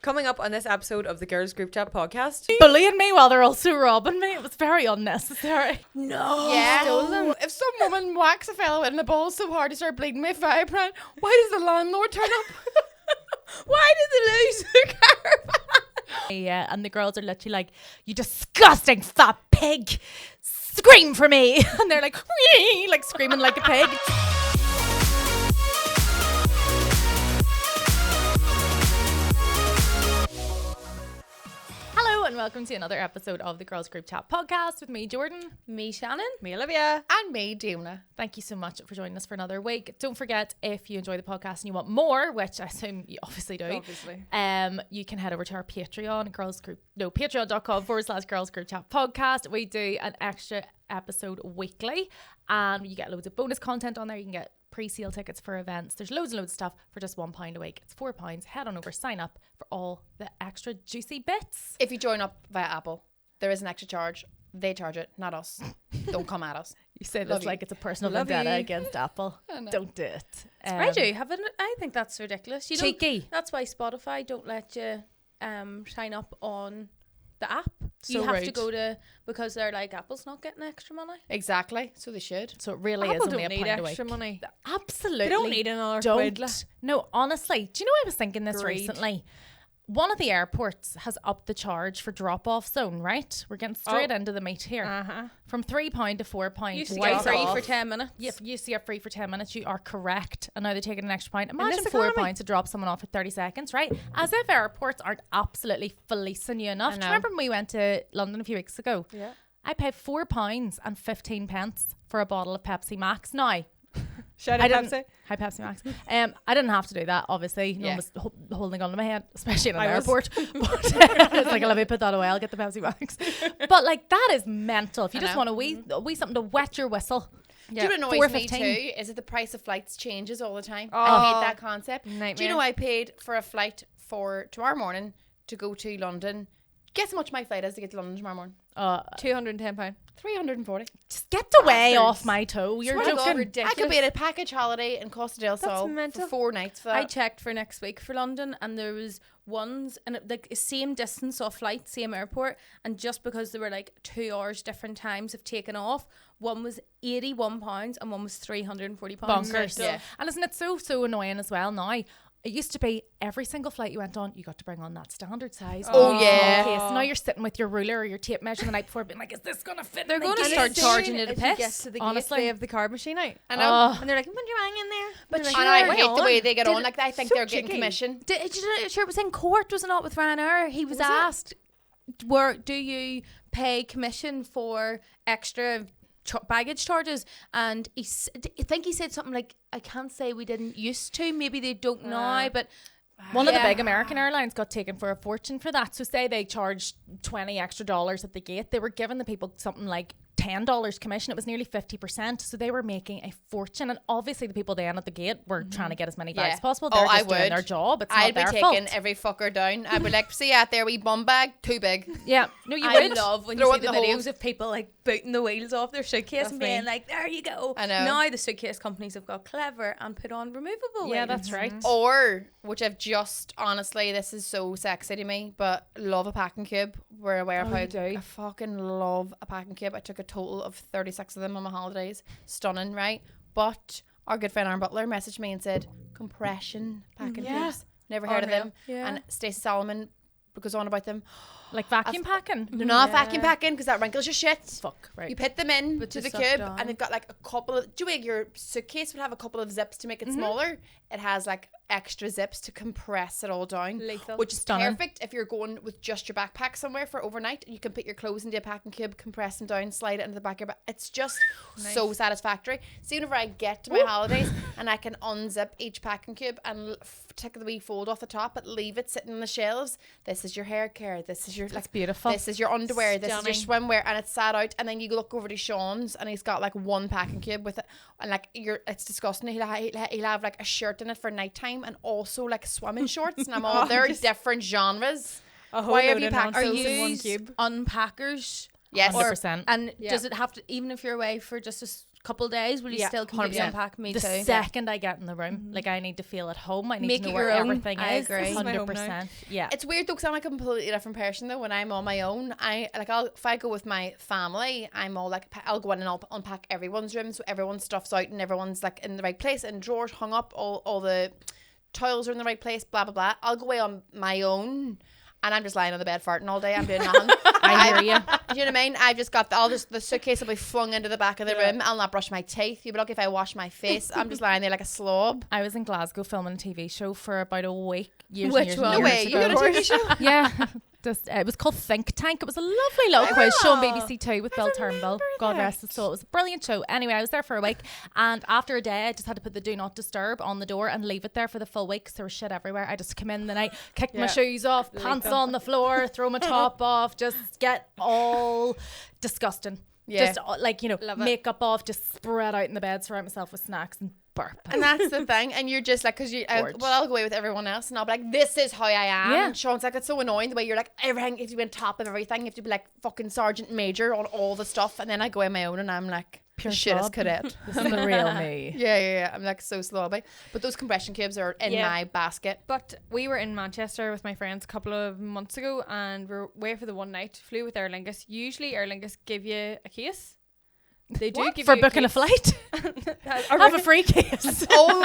Coming up on this episode of the Girls Group Chat podcast. Bullying me while they're also robbing me. It was very unnecessary. No. Yeah. Stole them. If some woman whacks a fellow in the balls so hard to start bleeding my vibrant, why does the landlord turn up? Why did they lose their car? Yeah, and the girls are literally like, "You disgusting fat pig, scream for me!" And they're like, "Wee," like screaming like a pig. Hello and welcome to another episode of the Girls Group Chat podcast with me, Jordan, Me, Shannon. Me, Olivia. And me, Diona. Thank you so much for joining us for another week. Don't forget, if you enjoy the podcast and you want more, which I assume you obviously do, you can head over to our Patreon, patreon.com/Girls Group Chat podcast. We do an extra episode weekly and you get loads of bonus content on there. You can get pre-sale tickets for events. There's loads and loads of stuff for just £1 a week. It's £4. Head on over, sign up for all the extra juicy bits. If you join up via Apple, there is an extra charge. They charge it, not us. Don't come at us. You say this Love like you. it's a personal Love vendetta you. against Apple. Don't do it. I do, haven't I? think that's ridiculous. You don't, Cheeky. That's why Spotify don't let you sign up on the app. So you have to rude. go to, because they're like, Apple's not getting extra money. Exactly. So they should. So it really Apple is only don't a need £1 a extra week. money. Absolutely. They don't need another Don't. quid, like. No, honestly. Do you know I was thinking this Greed. recently? One of the airports has upped the charge for drop-off zone, right? We're getting straight into the meat here. From £3 to £4. You used to Why get free off? for 10 minutes. Yep, you used to get free for 10 minutes. You are correct. And now they're taking an extra £1. Imagine this £4 economy. to drop someone off for 30 seconds, right? As if airports aren't absolutely fleecing you enough. Do you know. remember when we went to London a few weeks ago? Yeah. I paid £4 and 15 pence for a bottle of Pepsi Max. Now, Shout I out didn't. Pepsi. Hi, Pepsi Max. I didn't have to do that, obviously. No one Yeah. was holding a gun to my head, especially in an I was. airport. But it's like, let me put that away. I'll get the Pepsi Max. But like, that is mental. If you I just know. want a wee something to wet your whistle. Do you know what annoys me $4.15. too? Is that the price of flights changes all the time. Oh, I hate that concept. Do you nightmare. know I paid for a flight for tomorrow morning to go to London? Guess how much my flight is to get to London tomorrow morning? £210. 340. Just get away Bastards. off my toe. You're Swear to God, joking. ridiculous. I could be at a package holiday in Costa del Sol for mental. 4 nights for I that. checked for next week for London, and there was ones, and it, like same distance of flight, same airport, and just because there were like 2 hours different times of taking off, one was £81 and one was £340. Bonkers. Yeah. And isn't it so annoying as well now? It used to be every single flight you went on, you got to bring on that standard size. Oh, small yeah. Case. Now you're sitting with your ruler or your tape measure the night before being like, is this going to fit? They're in the gonna gate? start As soon charging you to as you get piss. to the Honestly. gate, they have the card machine out. I know. And they're like, put your wang in there. But They're sure, And I "Why hate the not?" way they get Did on it- like that. I think so they're getting cheeky. commission. Did you know, sure, it was in court, was it not, with Ryanair? He was Was it? asked, do you pay commission for extra baggage charges? And I think he said something like, I can't say we didn't used to. Maybe they don't now, but One of the Yeah. big American airlines got taken for a fortune for that. So say they charged $20 extra at the gate. They were giving the people something like $10 commission. It was nearly 50%. So they were making a fortune. And obviously the people then at the gate were trying to get as many bags Yeah. as possible. Oh, They're I just doing would. their job. It's I'd be not their taking fault. every fucker down. I'd be like, see out there, wee bum bag, too big. Yeah. No, you I would. love when Throw you it see in the the videos holes. of people like booting the wheels off their suitcase That's and me. being like, there you go. I know. now the suitcase companies have got clever and put on removable Yeah, wheels. that's right. Or, which I've just, honestly, this is so sexy to me, but love a packing cube. We're aware of Oh, how you do? I fucking love a packing cube. I took a total of 36 of them on my holidays. Stunning, right? But our good friend Aaron Butler messaged me and said, compression packing cubes. Never heard of them. Yeah. And Stacey Solomon goes on about them. Like vacuum packing. They're not vacuum packing because that wrinkles your shit. Fuck, right. You put them in But to the just suck cube down. and they've got like a couple of, do you know your suitcase would have a couple of zips to make it smaller? It has like extra zips to compress it all down. Lethal. Which is Stunning. perfect if you're going with just your backpack somewhere for overnight. You can put your clothes into a packing cube, compress them down, slide it into the back of your bag. It's just so satisfactory. So whenever I get to my holidays and I can unzip each packing cube and take the wee fold off the top but leave it sitting on the shelves. This is your hair care. This is your That's beautiful. This is your underwear. This is your Stunning. swimwear, and it's sat out. And then you look over to Sean's, and he's got like one packing cube with it, and like it's disgusting. He'll have like a shirt in it for nighttime, and also like swimming shorts. And I'm all they're different genres. A whole Why have load you of packed Are nonsense those in one you cube? unpackers? Yes. 100%. And Yeah. does it have to, even if you're away for just couple of days, will you still completely 100%. unpack? Me The too. second I get in the room, like I need to feel at home. I need Make to it know where your own. everything I is. agree. This is my home 100%. Yeah. It's weird though, because I'm like a completely different person though when I'm on my own. If I go with my family, I'm all like, I'll go in and I'll unpack everyone's room, so everyone's stuff's out and everyone's like in the right place and drawers hung up, all the towels are in the right place, blah blah blah. I'll go away on my own and I'm just lying on the bed farting all day. I'm doing nothing. I hear you. You know what I mean? I've just got the suitcase will be flung into the back of the room. I'll not brush my teeth. You'll be lucky if I wash my face. I'm just lying there like a slob. I was in Glasgow filming a TV show for about a week. Years Which and years one? and No years way, you ago. got a TV show? Yeah. It was called Think Tank. It was a lovely little quiz show on BBC Two with Bill Turnbull. God rest his soul. It was a brilliant show. Anyway, I was there for a week, and after a day, I just had to put the do not disturb on the door and leave it there for the full week because there was shit everywhere. I just come in the night, kicked my shoes off, pants on the floor, throw my top off, just get all disgusting. Yeah. Just like, you know, makeup off, just spread out in the bed, surround myself with snacks and burp. And that's the thing. And you're just like, because I'll go away with everyone else and I'll be like, this is how I am. Yeah. And Sean's like, it's so annoying the way you're like, everything, if you went top of everything, you have to be like fucking Sergeant Major on all the stuff. And then I go on my own and I'm like, Pure shit is slob. cadet. This is the real me. Yeah. I'm like so slobby. But those compression cubes are in my basket. But we were in Manchester with my friends a couple of months ago and we're away for the one night. Flew with Aer Lingus. Usually Aer Lingus give you a case. They do give For you booking a case. flight? Have a free case. Oh,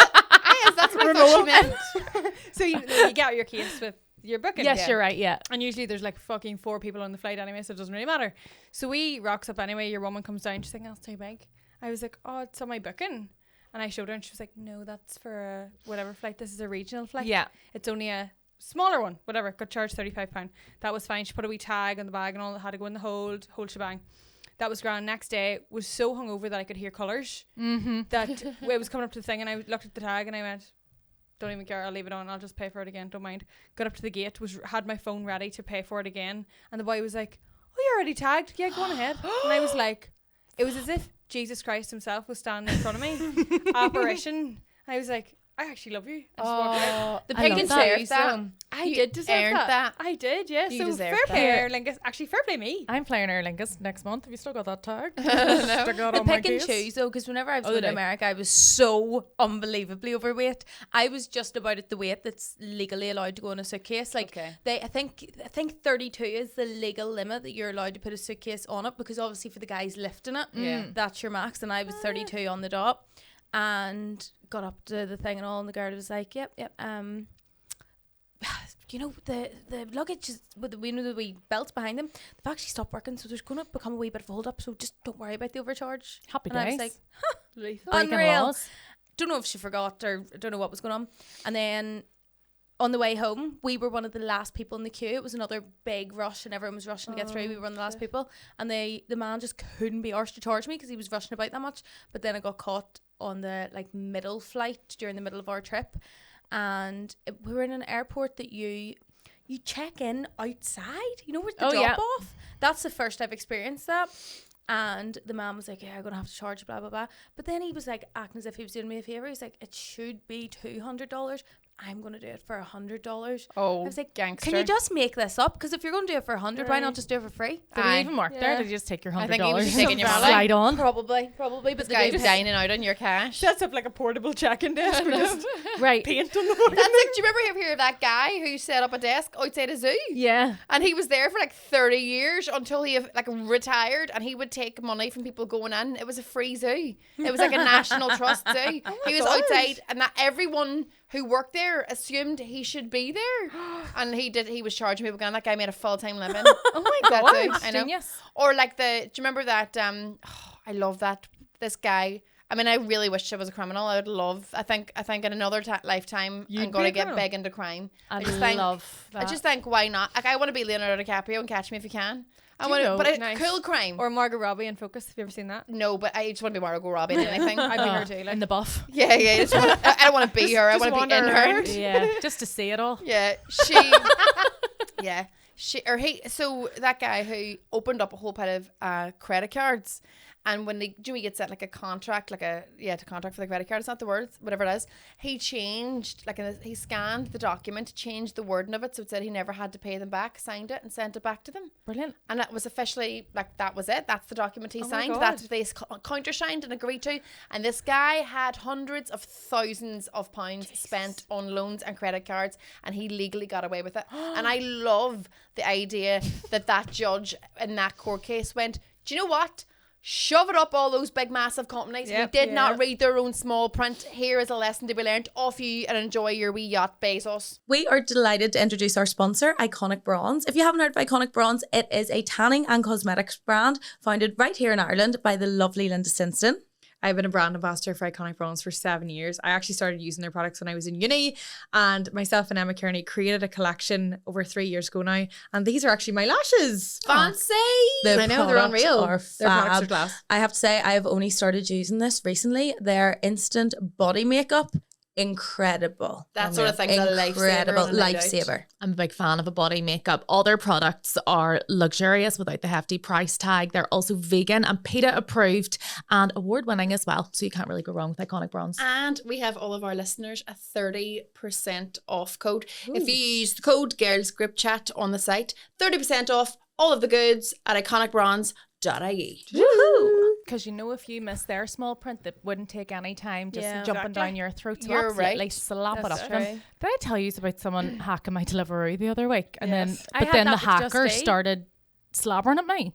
that's what I thought she meant. So you get your case with your booking. Yes, you're right, yeah. And usually there's like fucking 4 people on the flight anyway, so it doesn't really matter. So we rocks up anyway. Your woman comes down. She's like, "That's too big." I was like, "Oh, it's on my booking." And I showed her, and she was like, "No, that's for a whatever flight. This is a regional flight. Yeah. It's only a smaller one. Whatever. Got charged £35. That was fine. She put a wee tag on the bag and all. Had to go in the whole shebang. That was grand. Next day, was so hungover that I could hear colours. That it was coming up to the thing, and I looked at the tag, and I went, "Don't even care. I'll leave it on. I'll just pay for it again. Don't mind." Got up to the gate, had my phone ready to pay for it again, and the boy was like, "Oh, you're already tagged. Yeah, go on ahead." And I was like, it was as if Jesus Christ himself was standing in front of me. Apparition. I was like, "I actually love you." I just walked out. The I pig love and that. sheriff that. I You did deserve earned that. I did, yeah. You So deserved fair that. play, Aer Lingus. Actually, fair play me. I'm flying Aer Lingus next month. Have you still got that tag? Stick that The on my pick and case? choose though, because whenever I was Oh, going to they do. America, I was so unbelievably overweight. I was just about at the weight that's legally allowed to go in a suitcase. Like I think 32 is the legal limit that you're allowed to put a suitcase on it, because obviously for the guys lifting it, that's your max. And I was 32 on the dot, and got up to the thing and all, and the girl was like, "Yep. You know, the luggage is with the wee belts behind them. They've actually stopped working, so there's going to become a wee bit of a hold up. So just don't worry about the overcharge." Happy and I was days. like, Lethal. Breaking unreal. laws. Don't know if she forgot or don't know what was going on. And then on the way home, we were one of the last people in the queue. It was another big rush and everyone was rushing to get through. We were one of the last people, and the man just couldn't be arsed to charge me because he was rushing about that much. But then I got caught on the middle flight during the middle of our trip, and we were in an airport that you check in outside, you know, where the drop off. That's the first I've experienced that. And the man was like, "Yeah, I'm gonna have to charge you, blah blah blah." But then he was like acting as if he was doing me a favor. He's like, "It should be $200. I'm gonna do it for $100." Oh, I was like, gangster. "Can you just make this up? Because if you're gonna do it for $100, why not just do it for free?" Did it even work there? Did you just take your I $100 think he was just taking your money. slide on? Probably. But This the guy's dude- dining out on your cash. Sets up like a portable check-in desk with just Right. paint on the That's like, do you remember hear of that guy who set up a desk outside a zoo? Yeah. And he was there for like 30 years until he retired, and he would take money from people going in. It was a free zoo. It was like a National Trust zoo. He was outside, and that everyone who worked there assumed he should be there. And he was charging people going, that guy made a full-time living. Oh my That god. zoo. I know. Genius. Or like do you remember that I love that this guy. I mean, I really wish I was a criminal. I would love. I think in another lifetime, You'd I'm going be to a get criminal. big into crime. I think, love that. I just think, why not? Like, I want to be Leonardo DiCaprio and Catch Me If You Can. I Do want you to, know- but a Nice. cool crime. Or Margot Robbie in Focus. Have you ever seen that? No, but I just want to be Margot Robbie in anything. I'd be Oh, her too. Like, in the buff. Yeah. I just want I don't want to be her. I just want to be in wander her. around. Yeah. Just to see it all. Yeah, so that guy who opened up a whole pile of credit cards, And when Jimmy gets sent like a contract, to contract for the credit card, it's not the word, whatever it is. He changed, he scanned the document, changed the wording of it, so it said he never had to pay them back, signed it, and sent it back to them. Brilliant. And that was officially, that was it. That's the document he signed. God. That's what they countersigned and agreed to. And this guy had hundreds of thousands of pounds spent on loans and credit cards, and he legally got away with it. And I love the idea that judge in that court case went, do you know what? Shove it up all those big massive companies who did not read their own small print. Here is a lesson to be learned. Off you and enjoy your wee yacht, Bezos. We are delighted to introduce our sponsor, Iconic Bronze. If you haven't heard of Iconic Bronze, it is a tanning and cosmetics brand founded right here in Ireland by the lovely Linda Stinston. I've been a brand ambassador for Iconic Bronze for 7 years. I actually started using their products when I was in uni, and myself and Emma Kearney created a collection over 3 years ago now, and these are actually my lashes. Fancy! I know, they're products unreal. are Their products fab. are class. I have to say, I have only started using this recently. Their instant body makeup, incredible. That sort of thing's a lifesaver. Incredible on a night out. lifesaver. I'm a big fan of a body makeup. All their products are luxurious without the hefty price tag. They're also vegan and PETA approved and award winning as well. So you can't really go wrong with Iconic Bronze. And we have all of our listeners a 30% off code. If you use the code Girls Group Chat on the site, 30% off all of the goods at iconicbronze.ie. Because if you miss their small print, that wouldn't take any time just Yeah. jumping down your throat. So You're absolutely right. slap it That's up. true. Did I tell you about someone hacking my Deliveroo the other week? And Yes. I then had the that with hacker Just Eat. started slabbering at me.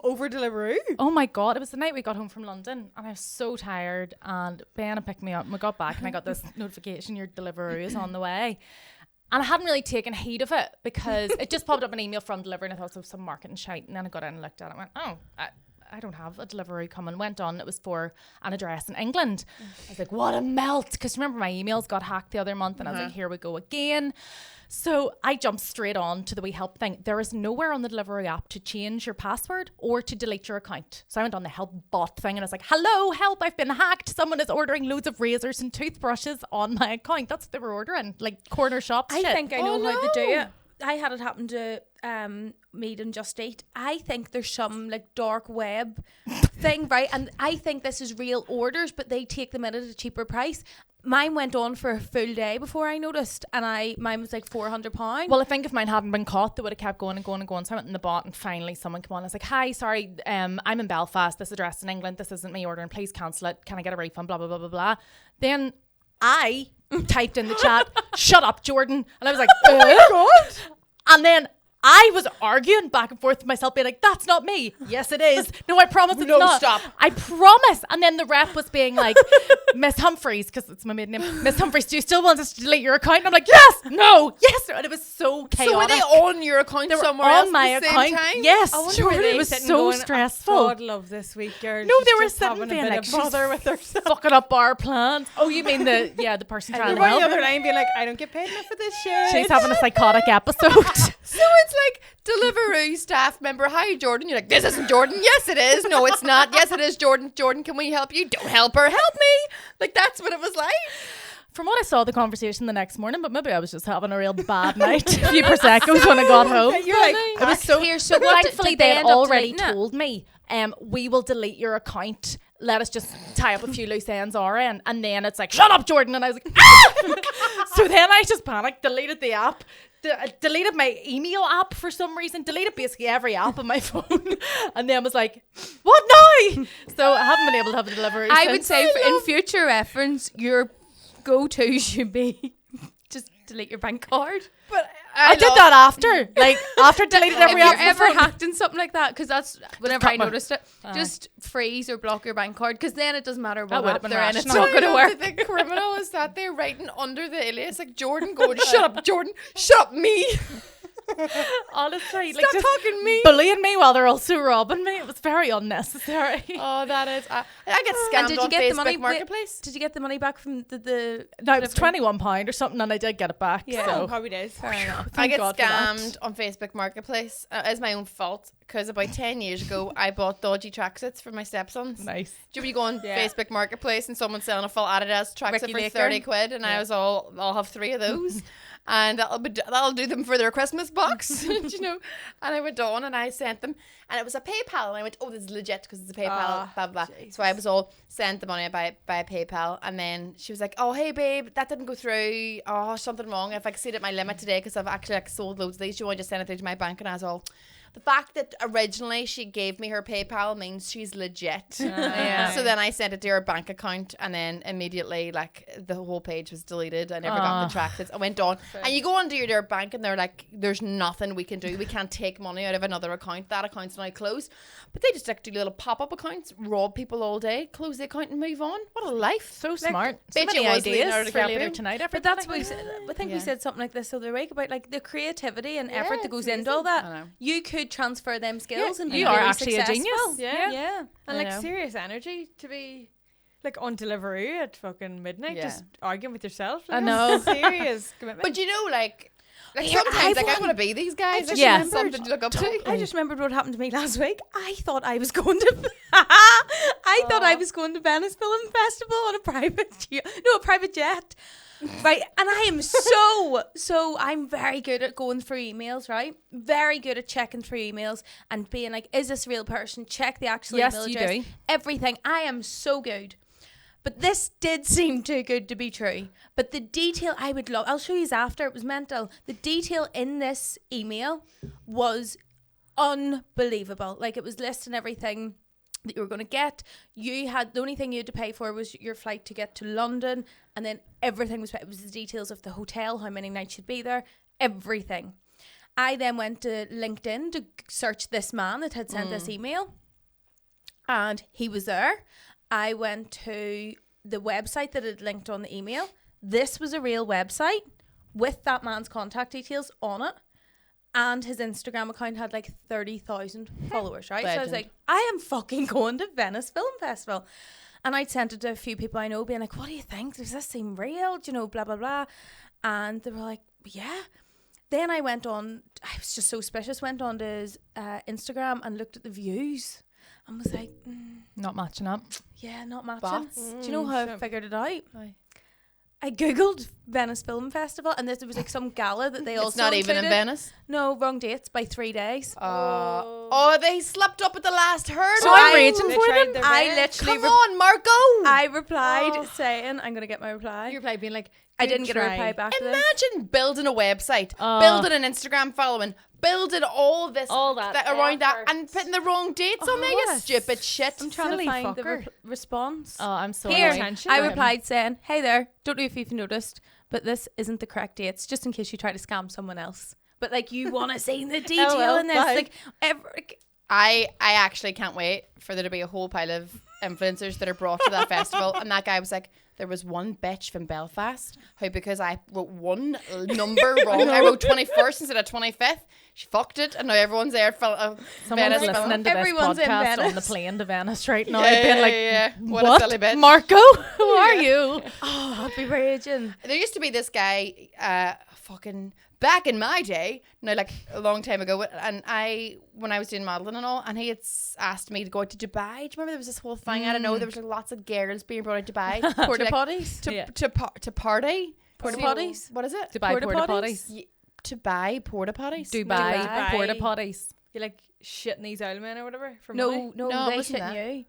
Over Deliveroo. Oh my God, it was the night we got home from London and I was so tired, and Ben had picked me up and we got back and I got this notification, your Deliveroo is on the way. And I hadn't really taken heed of it because it just popped up an email from Deliveroo and I thought it was some marketing shite, and then I got in and looked at it and went, oh, I don't have a Deliveroo coming. Went on, it was for an address in England. I was like, what a melt. Because remember my emails got hacked the other month and I was like, here we go again. So I jumped straight on to the wee help thing. There is nowhere on the Deliveroo app to change your password or to delete your account. So I went on the help bot thing and I was like, hello, help, I've been hacked. Someone is ordering loads of razors and toothbrushes on my account. That's what they were ordering, like corner shops. I think I know how to do no. it. I had it happen to Mead and Just Eat. I think there's some like dark web thing, right? And I think this is real orders, but they take them in at a cheaper price. Mine went on for a full day before I noticed, and mine was like £400. Well, I think if mine hadn't been caught, they would have kept going and going and going. So I went in the bot and finally someone came on. I was like, hi, sorry, I'm in Belfast. This address in England. This isn't me ordering. Please cancel it. Can I get a refund? Blah, blah, blah, blah, blah. Then I typed in the chat, shut up, Jordan. And I was like, oh my God. And then I was arguing back and forth with myself, being like, that's not me. Yes, it is. No, I promise it's No, not. stop. I promise. And then the rep was being like, Miss Humphreys, because it's my maiden name, Miss Humphreys, do you still want us to delete your account? And I'm like, yes, no, yes. And it was so chaotic. So were they on your account They were somewhere on else my at the account. same time? Yes. I wonder Jordan, were they it was sitting so going, stressful. God love this week, girl. No, She's they were just sitting having being a bit like, of bother with herself. fucking up our plans. Oh, you mean the person trying You're to on the help? other line being like, I don't get paid enough for this shit. She's having a psychotic episode. So it's like Deliveroo staff member, hi Jordan. You're like, this isn't Jordan. Yes, it is. No, it's not. Yes, it is Jordan. Jordan, can we help you? Don't help her. Help me. Like, that's what it was like. From what I saw the conversation the next morning, but maybe I was just having a real bad night. A few Prosecco's when I got home. You're like, It was so so what thankfully did they they had end up already deleting it? told me, we will delete your account. Let us just tie up a few loose ends our end. And then it's like, shut up, Jordan. And I was like, ah! So then I just panicked, deleted the app, deleted my email app for some reason, deleted basically every app on my phone. And then was like, what now? So I haven't been able to have a delivery I since. would say in future reference, your go-to should be just delete your bank card. But I did that after deleted every if app. you're ever on my phone. hacked in something like that, because that's whenever I cut my- noticed it, just freeze or block your bank card, because then it doesn't matter That what would have app been they're in, it's rational. not going to work. The criminal is that they're writing under the alias like Jordan going, shut up, Jordan. Shut up, me. Honestly, Stop like just talking me. bullying me while they're also robbing me. It was very unnecessary. Oh, that is. I get And scammed did you on get Facebook the money? Marketplace. Did you get the money back from the No, it was £21 or something, and I did get it back. Yeah. So. probably did. Fair enough. I Thank get God for that. scammed on Facebook Marketplace. It's my own fault because about 10 years ago, I bought dodgy tracksuits for my stepsons. Nice. Do you go on Yeah. Facebook Marketplace and someone's selling a full Adidas tracksuit Ricky for Laker. 30 quid and I was I'll have 3 of those. and that'll do them for their Christmas box, you know. And I went on and I sent them, and it was a PayPal, and I went, oh, this is legit because it's a PayPal, blah blah. So I was all sent the money by PayPal, and then she was like, oh hey babe, that didn't go through. Oh, something wrong. I've exceeded my limit today because I've actually sold loads of these. You want to just send it through to my bank? And I was all. The fact that originally she gave me her PayPal means she's legit. Yeah. So then I sent it to her bank account, and then immediately like the whole page was deleted. I never got the track. I went on, and you go onto your bank, and they're like, "There's nothing we can do. We can't take money out of another account. That account's now closed." But they just like do little pop-up accounts, rob people all day, close the account, and move on. What a life! So smart. So bet many you was Leonardo ideas for later DiCaprio. tonight. But that's what we said. I think we said something like this the other week about like the creativity and effort that it's goes into amazing. all that. I know. You could transfer them skills and you be are really actually a genius. successful. Yeah. Yeah. And I like know. serious energy to be like on delivery at fucking midnight, Yeah. just arguing with yourself. I Like, know. that's serious commitment. But you know, like Here, sometimes I've like I won. want to be these guys. just Yeah, remembered- something to look up to. I just remembered what happened to me last week. I thought I was going to I was going to Venice Film Festival on a private jet. Right, and I am so I'm very good at going through emails, right? Very good at checking through emails and being like, is this a real person? Check the actual Yes, email you address. do. Everything. I am so good. But this did seem too good to be true. But the detail I would love, I'll show you after, it was mental. The detail in this email was unbelievable. Like it was listing everything that you were going to get. The only thing you had to pay for was your flight to get to London, and then everything was, it was the details of the hotel, how many nights you'd be there, everything. I then went to LinkedIn to search this man that had sent this email, and he was there. I went to the website that had linked on the email. This was a real website with that man's contact details on it. And his Instagram account had like 30,000 followers, right? So I was Legend. like, I am fucking going to Venice Film Festival. And I'd sent it to a few people I know being like, what do you think? Does this seem real? Do you know, blah, blah, blah. And they were like, yeah. Then I went on, I was just so suspicious, went on to his Instagram and looked at the views and was like, Not matching up. yeah, not matching. Bots. Do you know how I figured it out? I googled Venice Film Festival, and there was like some gala that they also It's not even in included. Venice. No, wrong dates by 3 days. Oh, they slept up at the last hurdle. So I'm raging They for tried them. their I best. literally, Come on, Marco. I replied saying, I'm gonna get my reply. You're probably being like, I good didn't get a try. reply back to this. Imagine building a website, building an Instagram following, building all this All that around that, effort. and putting the wrong dates on there. You yes. stupid shit. I'm trying Silly to find the fucker. response. Oh, I'm so Here, annoyed. I replied saying, hey there, don't know if you've noticed, but this isn't the correct dates, just in case you try to scam someone else. But like, you want to see the detail well, in this. bye. Like, I actually can't wait for there to be a whole pile of influencers that are brought to that festival. And that guy was like, there was one bitch from Belfast who, because I wrote one number wrong, I wrote 21st instead of 25th. She fucked it, and now everyone's there for Someone's Venice. listening to Everyone's this in podcast on the Venice. plane to Venice right now, Yeah, being like, yeah. What what? a silly bitch. Marco, who are you? oh, I'd be raging. There used to be this guy, fucking back in my day, now like a long time ago, and when I was doing modelling and all, and he had asked me to go out to Dubai. Do you remember there was this whole thing? I don't know. There was like lots of girls being brought out to Dubai. Porta to, like, potties. to, Yeah. to party. Porta So- potties. What is it? Dubai Porta porta potties? potties. To buy porta potties. Dubai Dubai. porta potties. You like shitting these old men or whatever for No, money? no, No, it they wasn't shitting that. you.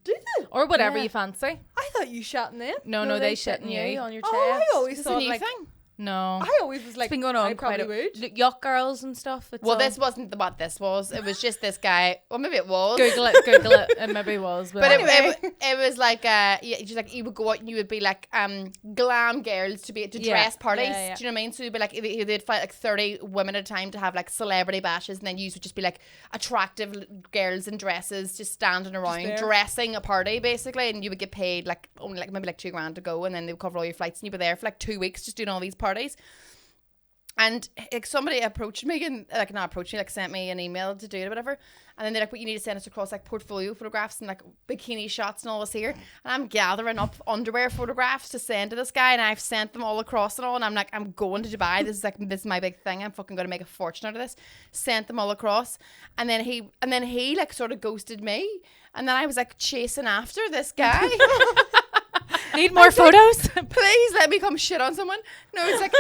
Do they? Or whatever Yeah. you fancy. I thought you shot in them. No, they shitting you. on your chest. Oh, I always Is this a thought new like thing? No. I always was like, It's been going on I quite probably a would. Look, yacht girls and stuff. It's Well, all- this wasn't what this was. It was just this guy. Well, maybe it was. Google it. It maybe was. But it was like just like you would go out and you would be like glam girls to dress parties. Yeah, yeah. Do you know what I mean? So you'd be like they'd fight like 30 women at a time to have like celebrity bashes, and then you would just be like attractive girls in dresses just standing around there. dressing a party basically, and you would get paid like only like maybe like $2,000 to go, and then they would cover all your flights, and you'd be there for like 2 weeks just doing all these parties. And like somebody approached me and like not approached me, like sent me an email to do it or whatever. And then they're like, but you need to send us across like portfolio photographs and like bikini shots and all this here. And I'm gathering up underwear photographs to send to this guy, and I've sent them all across and all. And I'm like, I'm going to Dubai. This is my big thing. I'm fucking going to make a fortune out of this. Sent them all across. And then he like sort of ghosted me. And then I was like chasing after this guy. he Need more photos? Please let me come shit on someone. No, it's like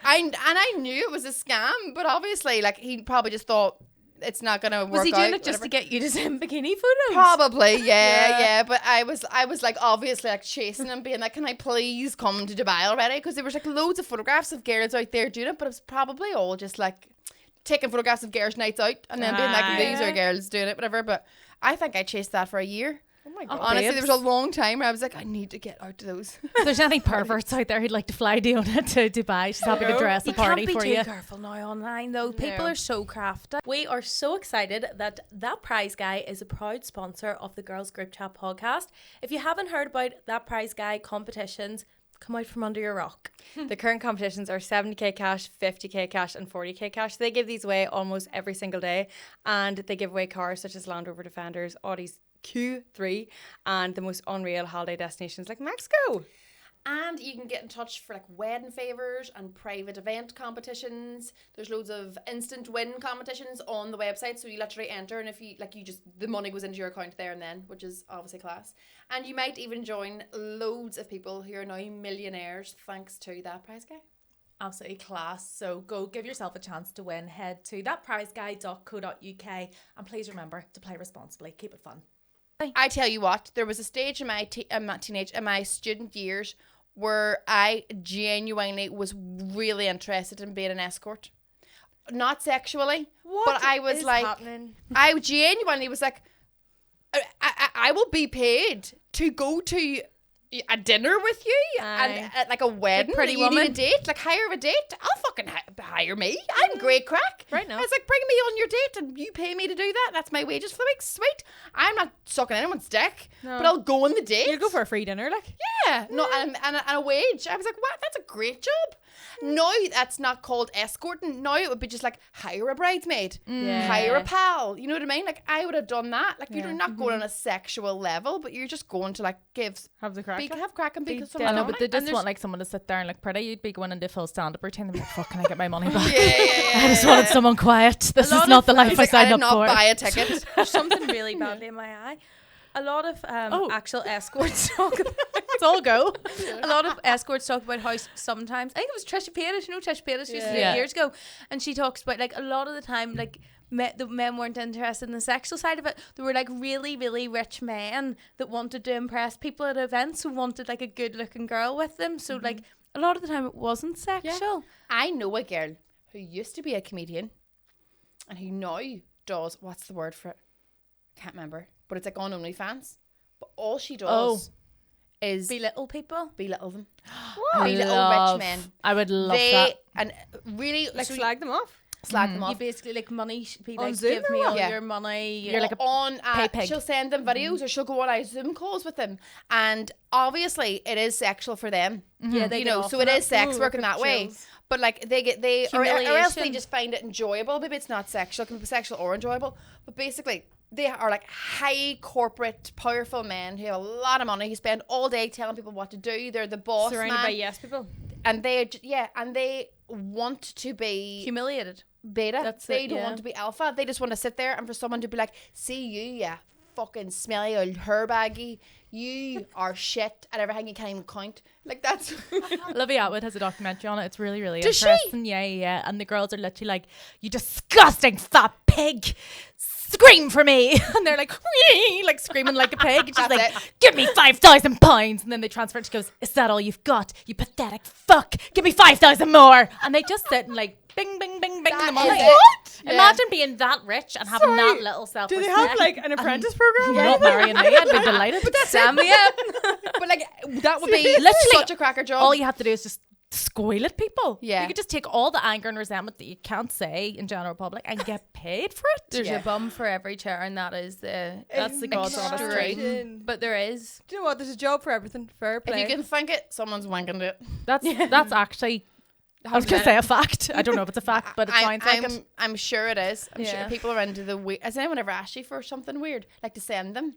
I knew it was a scam, but obviously, like, he probably just thought it's not gonna work. Was he doing out, it just whatever. to get you to send bikini photos? Probably, yeah. But I was like obviously like chasing him, being like, "Can I please come to Dubai already?" Because there was like loads of photographs of girls out there doing it, but it was probably all just like taking photographs of girls' nights out and then being like, "These are girls doing it," whatever. But I think I chased that for a year. Oh my god. Honestly, babes. there was a long time where I was like, I need to get out to those. If there's any perverts out there who'd like to fly Diona to Dubai, she's happy to dress a You party can't for be you. too careful now online though. People No. are so crafty. We are so excited that That Prize Guy is a proud sponsor of the Girls Group Chat podcast. If you haven't heard about That Prize Guy competitions, come out from under your rock. The current competitions are 70k cash, 50k cash, and 40k cash. They give these away almost every single day, and they give away cars such as Land Rover Defenders, Audis Q3, and the most unreal holiday destinations like Mexico. And you can get in touch for like wedding favours and private event competitions. There's loads of instant win competitions on the website, so you literally enter, and if you just the money goes into your account there and then, which is obviously class. And you might even join loads of people who are now millionaires thanks to That Prize Guy. Absolutely class. So go give yourself a chance to win. Head to thatprizeguy.co.uk and please remember to play responsibly. Keep it fun. I tell you what, there was a stage in my student years where I genuinely was really interested in being an escort. Not sexually, but I was like, happening? I genuinely was like, I will be paid to go to a dinner with you and like a wedding. Pretty you need Woman. a date, like hire a date. I'll fucking hire me. I'm great crack. Right now. I was like, bring me on your date and you pay me to do that. That's my wages for the week. Sweet. I'm not sucking anyone's dick, but I'll go on the date. You'll go for a free dinner, like. Yeah, no, and a wage. I was like, what? That's a great job. Now that's not called escorting. Now it would be just like hire a bridesmaid, hire a pal. You know what I mean? Like I would have done that. Like you're not going on a sexual level, but you're just going to like Have the crack. have crack and be Be someone. I know, Yeah. but they And just there's- want like someone to sit there and look pretty. You'd be going into full stand-up routine and be like, fuck, can I get my money back? Yeah. I just wanted someone quiet. This is not the life I I signed did up not for. buy a ticket. There's something really badly in my eye. A lot of actual escorts talk about It's all go. a lot of escorts talk about how sometimes I think it was Trisha Paytas, you know Trisha Paytas used to do Yeah. it years ago, and she talks about like a lot of the time like the men weren't interested in the sexual side of it. There were like really really rich men that wanted to impress people at events who wanted like a good looking girl with them. So like a lot of the time it wasn't sexual. I know a girl who used to be a comedian and who now does, what's the word for it? Can't remember. But it's like on OnlyFans. But all she does is Belittle people. belittle them. I Belittle rich men. I would love They that. and really Like so slag them off. slag them You off. basically like money should be On like Zoom give or me what? all Yeah. your money. You're like a on pay pig. she'll send them videos or she'll go on Zoom calls with them, and obviously it is sexual for them. yeah, they You get know, off so on it is sex work in that way. But like they or else they Humiliation. just find it enjoyable. Maybe it's not sexual, it can be sexual or enjoyable. But basically they are like high corporate, powerful men who have a lot of money, who spend all day telling people what to do. They're the boss Surrounded man, by yes people. and they want to be humiliated. beta. That's They it, don't yeah. want to be alpha. They just want to sit there and for someone to be like, see you, yeah, fucking smelly old hair baggy. You are shit at everything, you can't even count. Like that's Olivia Atwood has a documentary on it. It's really, really Does she? interesting. Yeah. And the girls are literally like, you disgusting fat pig. Scream for me. And they're like, "Wee," like screaming like a pig. And she's That's like, it. give me £5,000. And then they transfer it. She goes, is that all you've got? You pathetic fuck. Give me 5,000 more. And they just sit and like, bing, bing, bing, bing. That the money. is it. Yeah. Imagine being that rich and having that little Do self-respect. they have like an apprentice program? You're not marrying me. I'd be delighted. But Sign me up. but like that would be Literally, such a cracker job. all you have to do is just squeal at people. Yeah. You could just take all the anger and resentment that you can't say in general public and get paid for it. There's Yeah. a bum for every chair, and that's the God's honest extreme. But there is. Do you know what? There's a job for everything. Fair if play. you can think it, someone's wanking it. That's actually, I was going to say a fact. I don't know if it's a fact, but it sounds like it. I'm sure it is. I'm Yeah. sure people are into the weird. Has anyone ever asked you for something weird, like to send them?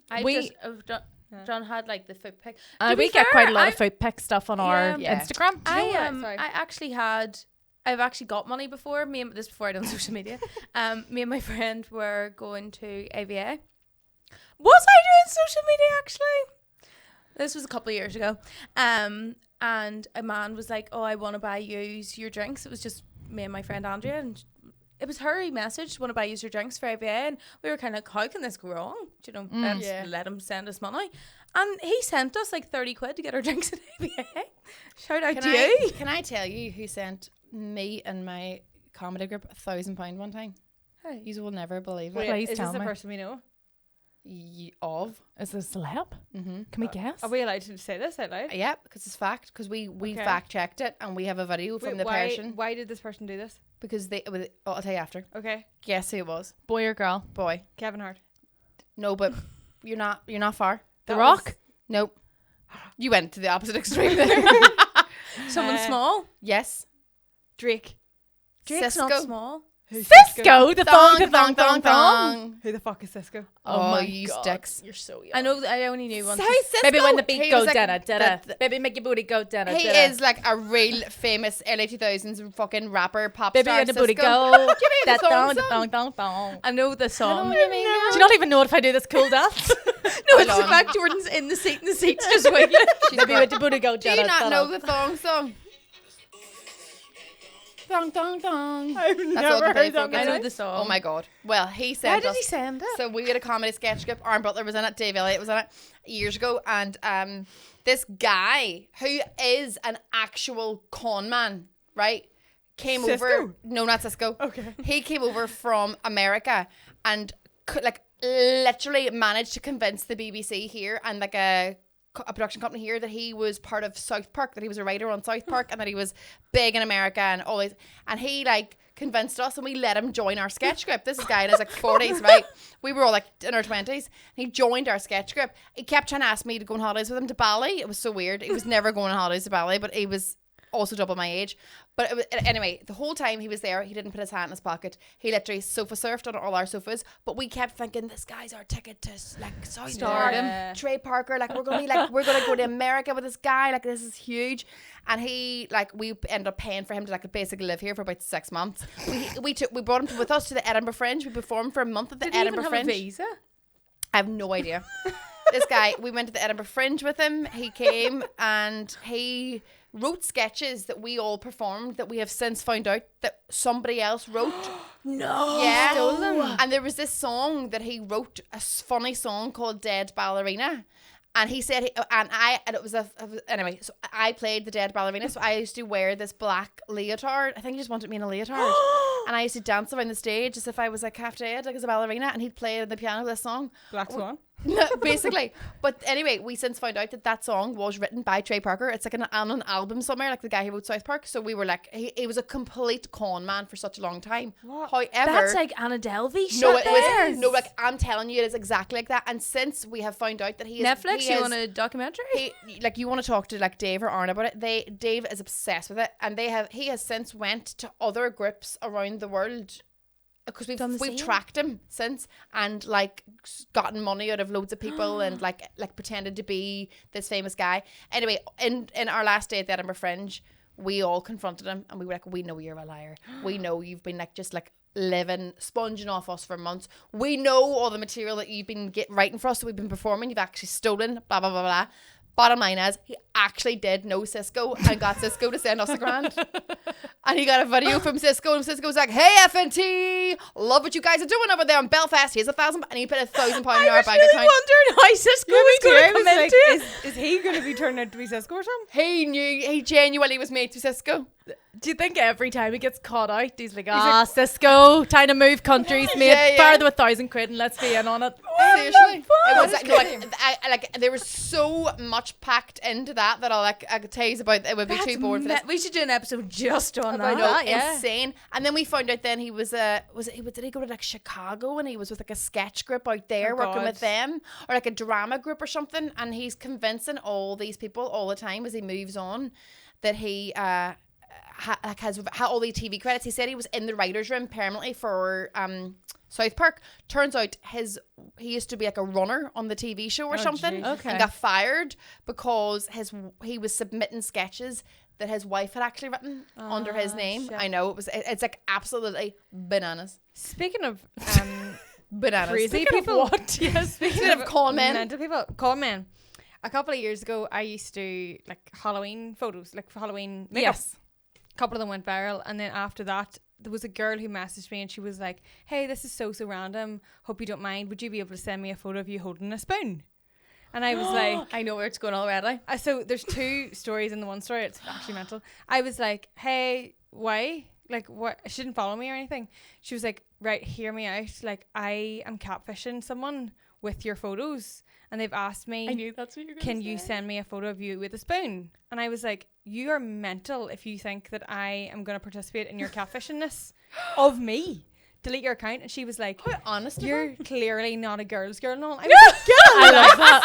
John had like the foot pick. We get quite a lot of food pick stuff on our Yeah. Instagram. I actually had. I've actually got money before. This before I done social media. Me and my friend were going to AVA. Was I doing social media actually? This was a couple of years ago. And a man was like, oh, I want to buy your drinks. It was just me and my friend Andrea, and it was her. He messaged, want to buy your drinks for ABA, and we were kind of like, how can this go wrong? Do you know, let's let him send us money. And he sent us like 30 quid to get our drinks at ABA. Shout out to you. Can I tell you who sent me and my comedy group £1,000 one time? Hey. You will never believe Wait, it. Please is tell this a me. person we know? Is this a celeb? Mm-hmm. Can we guess? Are we allowed to say this out loud? Yeah, because it's fact. Because we fact checked it, and we have a video from the person. Why did this person do this? Because I'll tell you after. Okay. Guess who it was? Boy or girl? Boy. Kevin Hart. No, but you're not far. The Rock? Nope. You went to the opposite extreme there. Someone small. Yes. Drake. Drake's Cisco. not small. Who's Cisco, the thong. Who the fuck is Cisco? Oh, my you God. sticks. You're so young. I know. I only knew one. Hey, Cisco. Baby, when the beat He goes was like da-da. the- Baby, make your booty go da-da. He is like a real famous early 2000s fucking rapper, pop Baby, star. when the booty Cisco. go. Do you know the Da-dong, song? da-dong. I know the song. what you mean now. Do you not even know if I do this cool dance? No, it's Hold the on. fact Jordan's in the seat and the seat's just wiggling. Baby, when the booty go Do da-da. you not know the thong song? Dong dong dong. I've That's never all the heard day that focus. I know before. the song. Oh my god. Well, he Why sent did us. he send it? So we had a comedy sketch group. Aaron Butler was in it. Dave Elliott was in it years ago. And this guy who is an actual con man, right? Came Cisco? over. No, not Cisco. Okay. He came over from America and literally managed to convince the BBC here and like a production company here that he was part of South Park, that he was a writer on South Park, and that he was big in America and always. And he like convinced us, and we let him join our sketch group. This is a guy in his like 40s, right? We were all like in our 20s. He joined our sketch group. He kept trying to ask me to go on holidays with him to Bali. It was so weird. He was never going on holidays to Bali, but he was also double my age. But it was, anyway, the whole time he was there, he didn't put his hand in his pocket. He literally sofa surfed on all our sofas. But we kept thinking, this guy's our ticket to like South Park, Trey Parker. Like we're gonna go to America with this guy. Like this is huge. And he we ended up paying for him to like basically live here for about 6 months. We brought him with us to the Edinburgh Fringe. We performed for a month at the Did he Edinburgh even have Fringe. a visa? I have no idea. This guy, we went to the Edinburgh Fringe with him. He came and he wrote sketches that we all performed that we have since found out that somebody else wrote. No. Yeah. Stole them. And there was this song that he wrote, a funny song called Dead Ballerina. And he said, anyway, so I played the dead ballerina. So I used to wear this black leotard. I think he just wanted me in a leotard. And I used to dance around the stage as if I was like half dead, like as a ballerina. And he'd play the piano this song. Black Swan. Basically. But anyway, we since found out that song was written by Trey Parker. It's like on an album somewhere, like the guy who wrote South Park. So we were like, he was a complete con man for such a long time. What? However, That's like Anna Delvey shit. no, it there. was no, like I'm telling you, it is exactly like that. And since we have found out that he is Netflix. he You is- want a documentary? like you want to talk to like Dave or Arnold about it. Dave is obsessed with it, and he has since went to other groups around the world because Done the we've same. tracked him since and like gotten money out of loads of people and like pretended to be this famous guy. Anyway, in our last day at the Edinburgh Fringe, we all confronted him and we were like, we know you're a liar. We know you've been like just like sponging off us for months. We know all the material that you've been writing for us, that we've been performing, you've actually stolen, blah blah blah blah. Bottom line is, he actually did know Cisco and got Cisco to send us $1,000. And he got a video from Cisco, and Cisco's like, "Hey FNT, love what you guys are doing over there in Belfast. Here's $1,000," and he put $1,000 in our bank account. wondering how Cisco was going to come into it. Is he going to be turning out to be Cisco or something? He genuinely was made to Cisco. Do you think every time he gets caught out, he's like, Cisco, time to move countries, mate. Yeah. Fire them £1,000 and let's be in on it. Seriously, it was like there was so much packed into that I could tell you about. It would be too boring for this. We should do an episode just on I know, that. Yeah. insane. And then we found out then he was did he go to like Chicago and he was with like a sketch group out there working God. with them, or like a drama group or something, and he's convincing all these people all the time as he moves on that he has all the TV credits. He said he was in the writer's room permanently for South Park. Turns out he used to be like a runner on the TV show or something, Jesus. and got fired because he was submitting sketches that his wife had actually written under his name. shit. I know it's like absolutely bananas. Speaking of Bananas. crazy Speaking of people, what? Yes. Speaking of con men. mental people, con men. a couple of years ago, I used to do like Halloween photos, like for Halloween makeup. Yes. A couple of them went viral, and then after that, there was a girl who messaged me, and she was like, "Hey, this is so random. Hope you don't mind. Would you be able to send me a photo of you holding a spoon?" And I was like, I know where it's going already. so there's 2 stories in the one story. It's actually mental. I was like, "Hey, why? Like, what? She didn't follow me or anything." She was like, "Right, hear me out. Like, I am catfishing someone with your photos, and they've asked me, I knew that's what you were going can to you say. send me a photo of you with a spoon?" And I was like, "You are mental if you think that I am going to participate in your catfishingness of me. Delete your account." And she was like, How honest of "You're her. clearly not a girl's girl." No, I was like, "Get a I life." love that.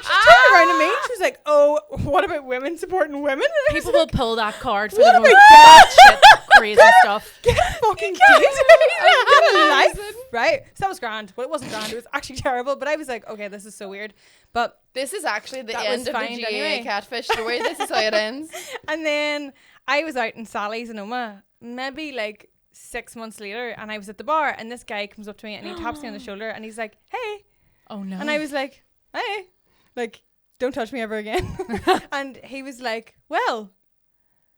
She turned around to me and she was like, "Oh, what about women supporting women?" And I was People will like, pull that card for What the about most shit, crazy stuff. "Get a fucking date. Get a life." Right? So that was grand. Well, it wasn't grand. It was actually terrible. But I was like, okay, this is so weird. But This is actually the That end was of the fine GA anyway. catfish story. This is how it ends. And then I was out in Sally's in Oma, maybe like 6 months later, and I was at the bar, and this guy comes up to me and he taps me on the shoulder and he's like, "Hey." Oh no. And I was like, "Hey, like, don't touch me ever again." And he was like, "Well,"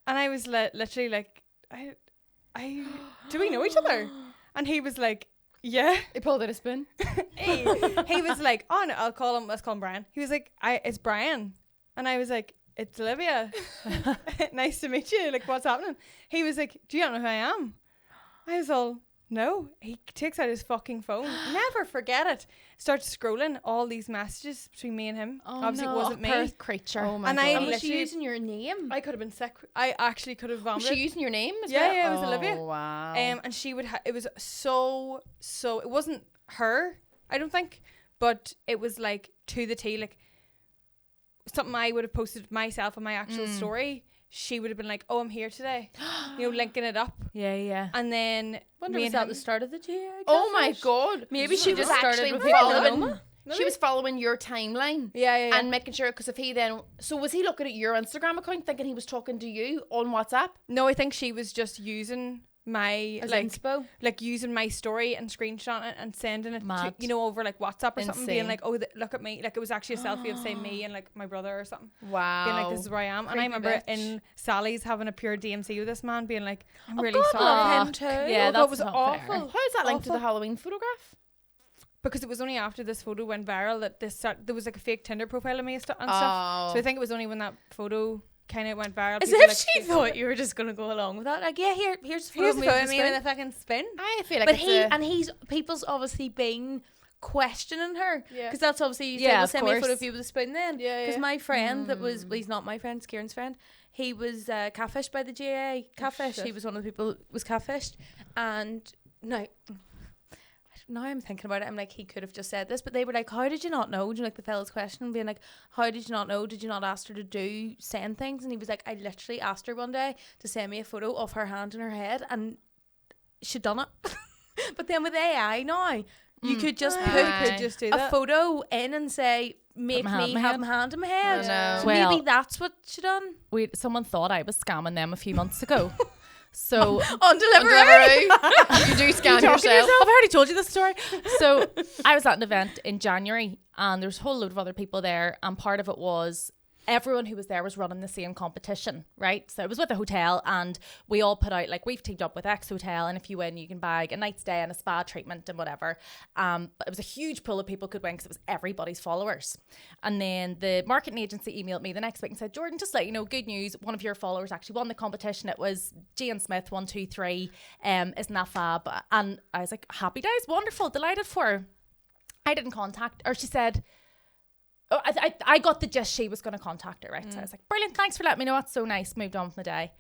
and I was literally like, I do we know each other?" And he was like, "Yeah." He pulled out a spoon. He was like, "Oh no, let's call him Brian." He was like, "It's Brian." And I was like, "It's Olivia. Nice to meet you. Like, what's happening?" He was like, "Do you not know who I am?" I was all, "No." He takes out his fucking phone. Never forget it. Starts scrolling all these messages between me and him. Obviously it wasn't me. Perth creature. Oh my And god. I And was she literally- using your name? I could have been sick. I actually could have Was vomited. she using your name as Yeah, well? yeah, it was Olivia. Oh, wow. And she would it was so it wasn't her, I don't think, but it was like to the T, like something I would have posted myself on my actual story. She would have been like, "Oh, I'm here today," linking it up. Yeah, yeah. And then Wonder me was and that him- the start of the GA? Oh my catfish? god. Maybe she was just started actually with people in following. Oma. She was following your timeline. yeah. And making sure, because if he then, so was he looking at your Instagram account thinking he was talking to you on WhatsApp? No, I think she was just using my As like inspo. like using my story and screenshotting it and sending it to, Mad. over like WhatsApp or something, being Insane. like, "Oh, look at me." Like it was actually a selfie of say me and like my brother or something. Wow. Being like, "This is where I am." And I Creepy remember bitch. in Sally's having a pure DMC with this man, being like, "I'm Oh, really God, sorry." love him too. Yeah, Oh, that's that was not awful. fair. How is that linked to the Awful. Halloween photograph? Because it was only after this photo went viral that there was like a fake Tinder profile of me and stuff. So I think it was only when that photo kind of went viral. As people if like, she thought you were just going to go along with that. Like, yeah, here's the Here's photo the of photo of me me in a fucking spin. I feel like But it's people's obviously been questioning her Yeah. because that's obviously you Yeah, said, "Well, of send me a photo course. of you with a spoon then." Yeah, Because yeah. my friend that was, well, he's not my friend, it's Kieran's friend. He was catfished by the GA. Catfish. shit. He was one of the people who was catfished, and now I'm thinking about it. I'm like, he could have just said this, but they were like, "How did you not know?" Do you like the fella's question, being like, "How did you not know? Did you not ask her to send things?" And he was like, "I literally asked her one day to send me a photo of her hand in her head, and she'd done it." But then with AI now, you could just Aye. Could put just do a that. photo in and say, "Make my hand me in my have head." my hand in my head." I know. So Well- maybe that's what she done. Someone thought I was scamming them a few months ago. So On delivery. you do scan yourself. I've already told you this story. So I was at an event in January and there was a whole load of other people there, and part of it was everyone who was there was running the same competition, right? So it was with a hotel, and we all put out, like, we've teamed up with X Hotel, and if you win you can bag a night stay and a spa treatment and whatever. But it was a huge pool of people could win because it was everybody's followers. And then the marketing agency emailed me the next week and said, "Jordan, just to let you know, good news, one of your followers actually won the competition. It was Jane Smith 123. Isn't that fab?" And I was like, happy days, wonderful, delighted for her. I didn't contact, or she said, oh, I got the gist she was going to contact her, right? So I was like, brilliant, thanks for letting me know, that's so nice. Moved on from the day.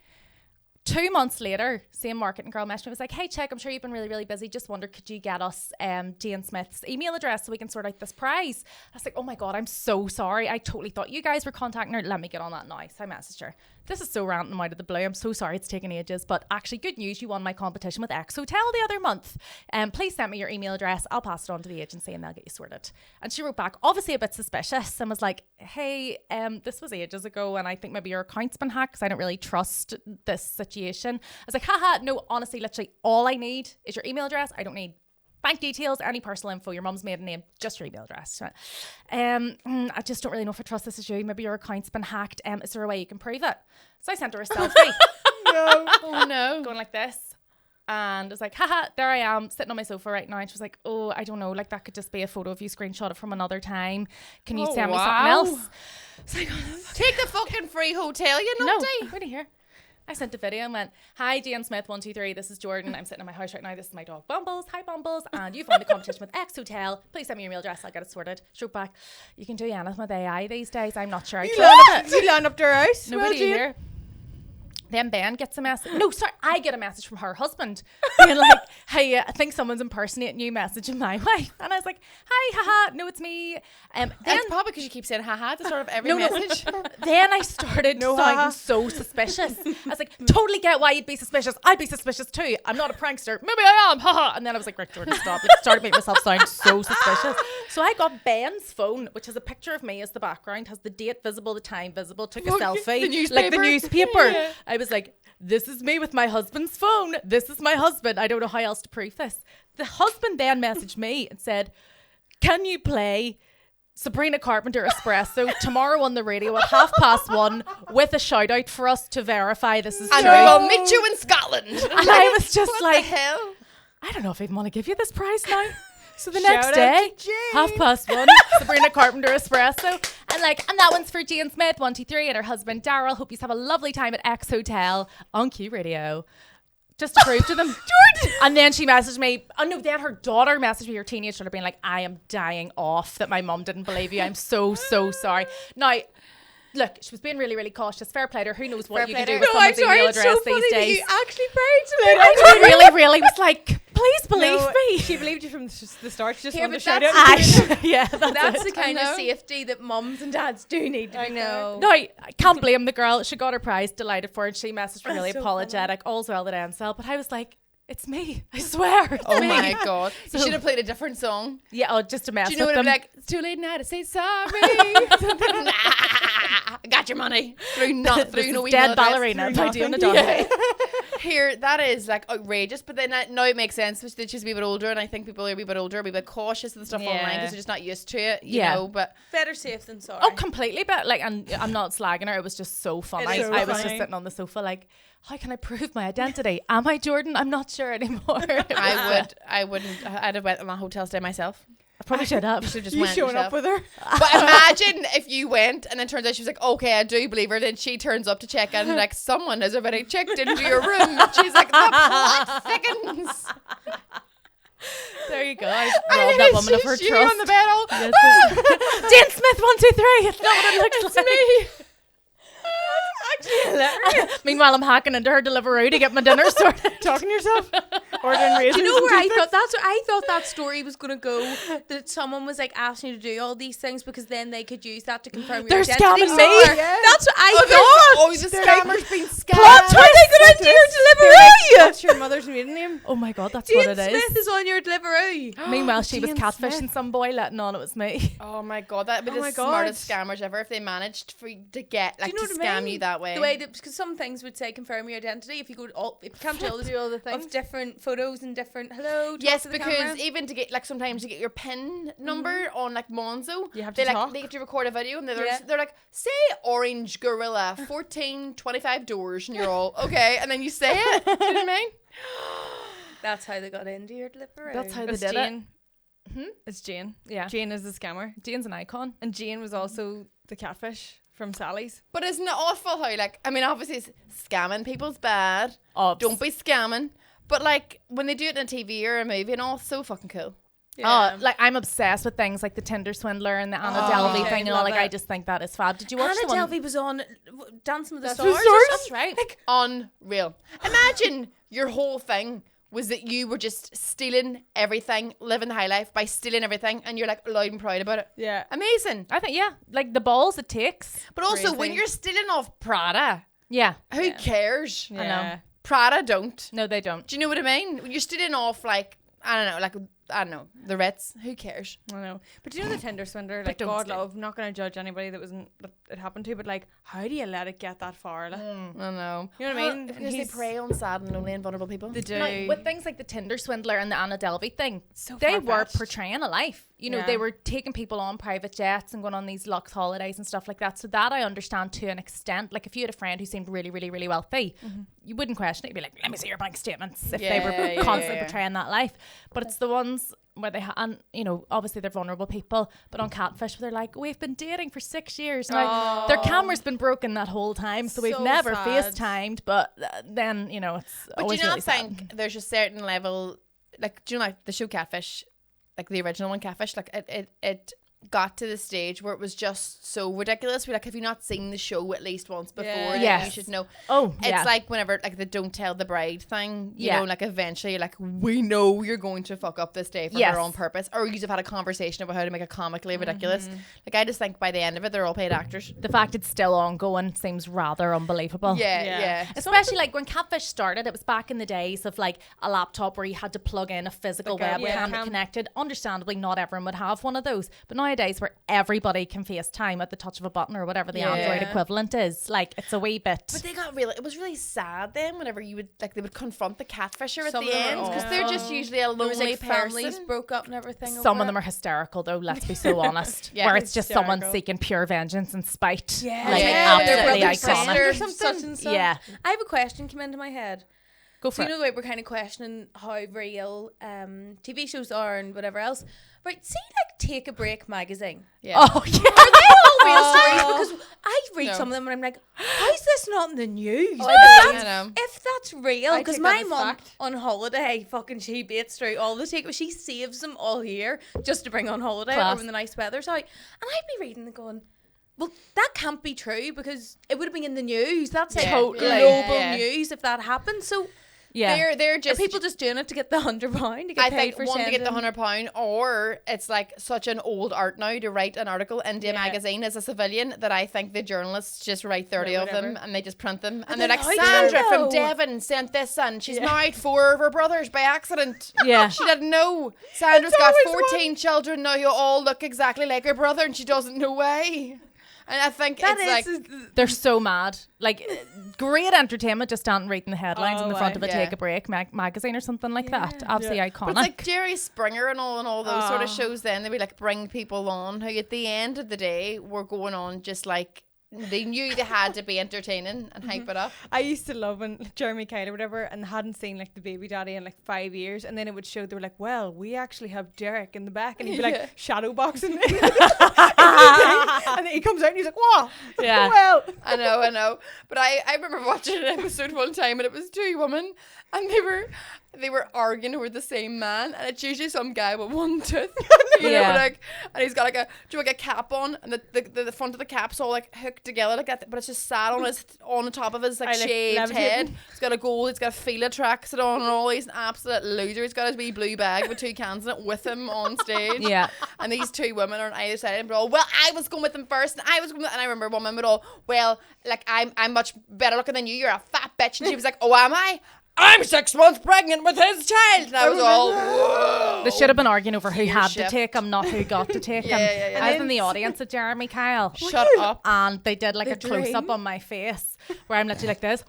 2 months later, same marketing girl messaged me, was like, "Hey, check, I'm sure you've been really, really busy. Just wondered, could you get us Jane Smith's email address so we can sort out this prize?" I was like, "Oh my God, I'm so sorry. I totally thought you guys were contacting her. Let me get on that now." So I messaged her. This is so random out of the blue. I'm so sorry it's taken ages, but actually good news, you won my competition with X Hotel the other month. Please send me your email address. I'll pass it on to the agency and they'll get you sorted. And she wrote back, obviously a bit suspicious, and was like, "Hey, this was ages ago and I think maybe your account's been hacked because I don't really trust this situation." I was like, haha, no, honestly, literally all I need is your email address. I don't need bank details, any personal info, your mum's maiden name, just your email address. I just don't really know if I trust this is you. Maybe your account's been hacked. Is there a way you can prove it? So I sent her a selfie. Oh no. Going like this. And I was like, haha, there I am sitting on my sofa right now. And she was like, oh, I don't know, like that could just be a photo of you screenshot from another time. Can you send me something else? So I go, take the fucking free hotel, you nutty. Wait to hear. I sent a video and went, hi, Diane Smith 123, this is Jordan. I'm sitting in my house right now. This is my dog Bumbles. Hi Bumbles. And you've won the competition with X Hotel. Please send me your email address. I'll get it sorted. Stroke back. You can do anything with AI these days. I'm not sure I trust it. You land up to her house. Nobody here. Then Ben gets a message. No, sorry, I get a message from her husband being like, hey, I think someone's impersonating you, messaging my wife. And I was like, hi, haha, no, it's me. Then That's probably because you keep saying haha at the start of every message. Then I started sounding so suspicious. I was like, totally get why you'd be suspicious. I'd be suspicious too. I'm not a prankster. Maybe I am, haha. And then I was like, right, Jordan, stop. It started making myself sound so suspicious. So I got Ben's phone, which has a picture of me as the background, has the date visible, the time visible, took a selfie. Like the newspaper. Yeah. I was like, this is me with my husband's phone. This is my husband. I don't know how else to prove this. The husband then messaged me and said, can you play Sabrina Carpenter Espresso tomorrow on the radio at 1:30 with a shout out for us to verify this is true. And we'll meet you in Scotland. And I was just what like, the hell? I don't know if I even want to give you this prize now. So the next day, 1:30, Sabrina Carpenter Espresso. And that one's for Jane Smith 123 and her husband Daryl. Hope you have a lovely time at X Hotel on Q Radio. Just to prove to them. Jordan! And then she messaged me. Oh no, then her daughter messaged me, her teenage daughter, being like, I am dying off that my mum didn't believe you. I'm so sorry. Now, look, she was being really, really cautious. Fair play to her. Who knows what you can do with someone's email address these days. You actually prayed to me. I really, really was like, please believe me. She believed you from the start. She just Yeah, wanted to but shout that's- out. Yeah, That's the kind of know. safety that mums and dads do need to I be know. No, I can't blame the girl. She got her prize, delighted for it. She messaged really so apologetic. All's well that ends well. But I was like, it's me. I swear. It's Oh me. my god. So- You should have played a different song. Yeah, just to mess Do you know with what it'd them. be like? It's too late now to say sorry. Nah, I got your money. Through This no is email Dead address, Ballerina through by nothing. Diona Doherty. Here, that is like outrageous, but then now it makes sense. That she's a wee bit older, and I think people are a wee bit older, a wee bit cautious of the stuff online Yeah. because they're just not used to it, you Yeah. know. But better safe than sorry. Oh, completely. But like, and I'm not slagging her. It was just so fun. It I is was funny. just sitting on the sofa like, how can I prove my identity? Am I Jordan? I'm not sure anymore. I wouldn't. I'd have went on a hotel stay myself. I probably should have. You should have just You went showing yourself. up with her. But imagine if you went and then turns out she was like, okay, I do believe her. Then she turns up to check in and like, someone has already checked into your room. And she's like, the plot thickens. There you go. I robbed that woman of her She's trust. on the bed all, Jane Smith 123. It's not what it looks like. me. Meanwhile, I'm hacking into her Deliveroo to get my dinner sorted. Talking to yourself. Ordering raisins. Do you know and where I toothpicks. thought I thought that story was gonna go? That someone was like asking you to do all these things because then they could use that to confirm They're your identity. scamming me. Or- That's what I thought. Oh, the scammer's been scammed. What are they going to do your Deliveroo? What's your mother's maiden name? Oh my god, that's what Jane it Smith is. is on your Deliveroo. Meanwhile, she was Jane catfishing Smith. some boy, letting on it was me. Oh my god, that'd be Oh the my God. smartest scammers ever if they managed for you to get like Do you to know what I scam mean? you that way. The way that because some things would say confirm your identity if you go to all if you can't do all the things. of different photos and different talk Yes, to the because camera. even to get like sometimes to get your PIN number on like Monzo, You have they to like talk. they get to record a video and they're Yeah. they're like, say Orange Gorilla 1425 doors and you're all okay, and then you say it. Do you know what I mean? That's how they got into your Deliveroo. That's how they It's did Jane. it. It's Jane. Yeah. Jane is the scammer. Jane's an icon. And Jane was also the catfish from Sally's. But isn't it awful how like I mean obviously scamming people's bad. Obs. Don't be scamming. But like when they do it in a TV or a movie and all, so fucking cool. Like I'm obsessed with things like the Tinder swindler and the Anna Oh, Delvey okay, thing and all. love Like I it. just think that is fab. Did you watch Anna the one? Delvey was on Dancing with the That's Stars. the Stars? That's right. Like unreal. Imagine your whole thing was that you were just stealing everything, living the high life by stealing everything, and you're like loud and proud about it. Yeah. Amazing. I think like the balls it takes. But also when Crazy. you're stealing off Prada, Yeah. who cares? Yeah. Prada don't. No, they don't. Do you know what I mean? When you're stealing off like I don't know, like I don't know, the Ritz. Who cares? I know. But you know the Tinder swindler, like, don't God stay. love, I'm not going to judge anybody that it happened to, but like, how do you let it get that far? Like, I know. you know what I mean? Because they prey on sad and lonely and vulnerable people. They do. Like, with things like the Tinder swindler and the Anna Delvey thing, So they were far-fetched. portraying a life. You know, Yeah. they were taking people on private jets and going on these luxe holidays and stuff like that. So that I understand to an extent. Like, if you had a friend who seemed really, really, really wealthy, you wouldn't question it. You'd be like, let me see your bank statements if they were constantly portraying that life. But it's the ones where they and you know, obviously they're vulnerable people, but on Catfish they're like, we've been dating for 6 years now. Their camera's been broken that whole time, so we've So never sad. FaceTimed. But then, you know, it's But do always you not really sad. think there's a certain level, like, do you know, like the show Catfish, like the original one, Catfish, like it got to the stage where it was just so ridiculous. We're like, have you not seen the show at least once before? Yeah. Then Yes. you should know. Oh, It's yeah. like whenever, like, the don't tell the bride thing, you Yeah. know, like eventually you're like, we know you're going to fuck up this day for Yes. her on purpose, or you've had a conversation about how to make it comically ridiculous. Like, I just think by the end of it, they're all paid actors. The fact it's still ongoing seems rather unbelievable. Yeah. Especially like when Catfish started, it was back in the days of like a laptop where you had to plug in a physical Like a webcam that webcam. connected. Understandably, not everyone would have one of those. But nowadays, where everybody can FaceTime at the touch of a button or whatever the Android equivalent is, like, it's a wee bit. But they got really, it was really sad then whenever you would, like, they would confront the catfisher at Some the of them end, are because they're just usually a There was lonely like families person. broke up and everything. Some over of them it. are hysterical, though. Let's be so honest. Yeah. Where it's just someone Hysterical. seeking pure vengeance and spite. Yeah. Like, Yeah, their absolutely brother's iconic. sister, such and such. Yeah. I have a question come into my head. Go So for you know it. the way we're kind of questioning how real TV shows are and whatever else. Right, see, like, Take a Break magazine. Yeah. Oh, yeah. Are they all real stories? Because I read No. some of them and I'm like, how is this not in the news? I know. If that's real, I because take my that as mum fact. on holiday, fucking she baits through all the take, she saves them all here just to bring on holiday Class. or when the nice weather's out. And I'd be reading and going, well, that can't be true because it would have been in the news. That's like Totally. global Yeah. news if that happened. So Yeah. They're are just people just doing it to get the £100 to get I paid think for one to get the sending? £100, or it's like such an old art now to write an article into a magazine as a civilian that I think the journalists just write 30 of them and they just print them and they're like, how do you Sandra from know? Devon sent this and she's married 4 of her brothers by accident. Yeah. She didn't know. Sandra's got 14 children now who all look exactly like her brother and she doesn't know why. And I think it's like They're so mad. Like, great entertainment just standing reading the headlines in the front of a yeah. Take a Break magazine or something like that. Absolutely But iconic. it's like Jerry Springer and all those sort of shows then they would like bring people on who at the end of the day were going on just like they knew they had to be entertaining and hype it up. I used to love when Jeremy Kyle or whatever and hadn't seen like the baby daddy in like 5 years, and then it would show they were like, well, we actually have Derek in the back, and he'd be like shadow boxing and then he comes out and he's like, what? Yeah. Well, I know. But I remember watching an episode one time and it was 2 women and they were arguing over the same man, and it's usually some guy with one tooth. You know, Yeah. like, and he's got like a cap on, and the front of the cap's all like hooked together like that, but it's just sat on the top of his like I like shaved levitating. head. He's got a gold, he's got a Fila tracksuit on and all. He's an absolute loser. He's got his wee blue bag with 2 cans in it with him on stage. Yeah. And these 2 women are on either side of him, but all, well, I was going with him first, and I was going with, and I remember one woman would all, well, like I'm much better looking than you. You're a fat bitch, and she was like, oh, am I? I'm 6 months pregnant with his child. And I was all, whoa. They should have been arguing over who had to shift. take him, not who got to take him. Yeah. I was in the audience at Jeremy Kyle. Shut up. And they did like a close up on my face where I'm literally like this.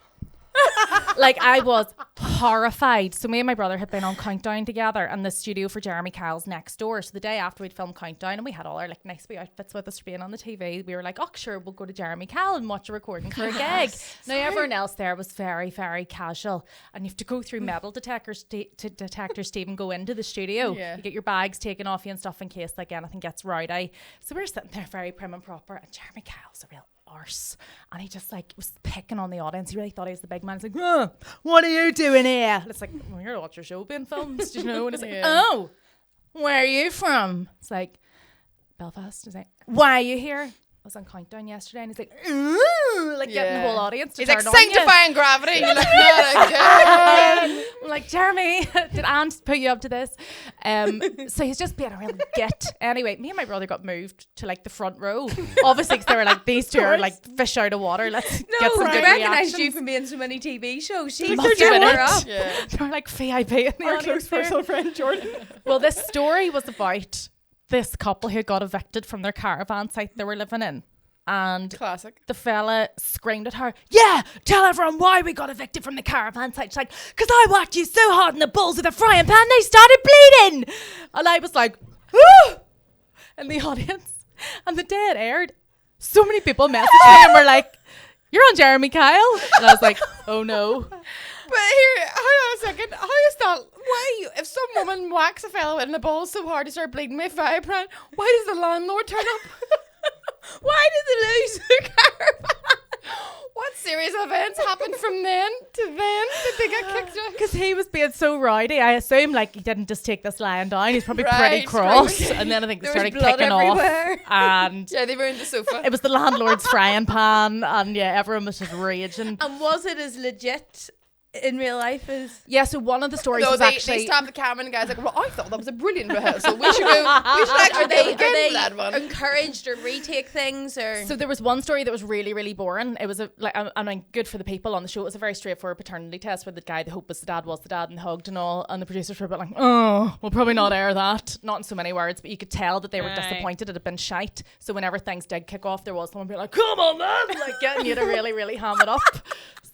Like, I was horrified. So me and my brother had been on Countdown together, and the studio for Jeremy Kyle's next door. So the day after we'd filmed Countdown, and we had all our like nice wee outfits with us for being on the TV, we were like, oh sure, we'll go to Jeremy Kyle and watch a recording for a gig. Now everyone else there was very, very casual, and you have to go through metal detectors to even go into the studio. Yeah. You get your bags taken off you and stuff in case like anything gets rowdy. So we're sitting there very prim and proper, and Jeremy Kyle's a real arse, and he just like was picking on the audience. He really thought he was the big man. He's like, what are you doing here? And it's like, well, you're watching your show being filmed, you know? And it's like, oh, where are you from? It's like, Belfast. He's like, why are you here? was on Countdown yesterday, and he's like, "Ooh," like getting the whole audience to He's turn like on you. sanctifying gravity. And you're like, not again. I'm like, Jeremy, did Aunt put you up to this? So he's just being a real git. Anyway, me and my brother got moved to like the front row. Obviously, because they were like, these two are like fish out of water. Let's get some I good recognised reactions. you from being so many TV shows. She Must must have have been her it. up. Yeah. They're like VIP in the Our audience close there. personal friend Jordan. Well, this story was about this couple who got evicted from their caravan site they were living in. And Classic. the fella screamed at her, "Yeah, tell everyone why we got evicted from the caravan site." She's like, "Because I whacked you so hard in the balls with a frying pan, they started bleeding." And I was like, "Ah!" in the audience. And the day it aired, so many people messaged me and were like, "You're on Jeremy Kyle." And I was like, "Oh no." But here, hold on a second. How is that? Why, if some woman whacks a fellow in the balls so hard he start bleeding with fire pan, why does the landlord turn up? Why did they lose their caravan? What series of events happened from then to then that they get kicked out? Because he was being so rowdy, I assume like he didn't just take this lying down. He's probably pretty Right, cross. And then I think they There was started blood kicking everywhere. off. And Yeah, they ruined the sofa. it was the landlord's frying pan. And yeah, everyone was just raging. And was it as legit in real life as... Yeah, so one of the stories No, was they actually... stopped the camera and the guy's like, well, I thought that was a brilliant rehearsal. We should go. We should actually Are they, go again for that one. encouraged or retake things or... So there was one story that was really, really boring. It was I mean, good for the people on the show. It was a very straightforward paternity test where the guy, the hope was the dad, and hugged and all. And the producers were a bit like, "Oh, we'll probably not air that." Not in so many words, but you could tell that they were Right. disappointed it had been shite. So whenever things did kick off, there was someone being like, "Come on, man!" like getting you to really, really ham it up.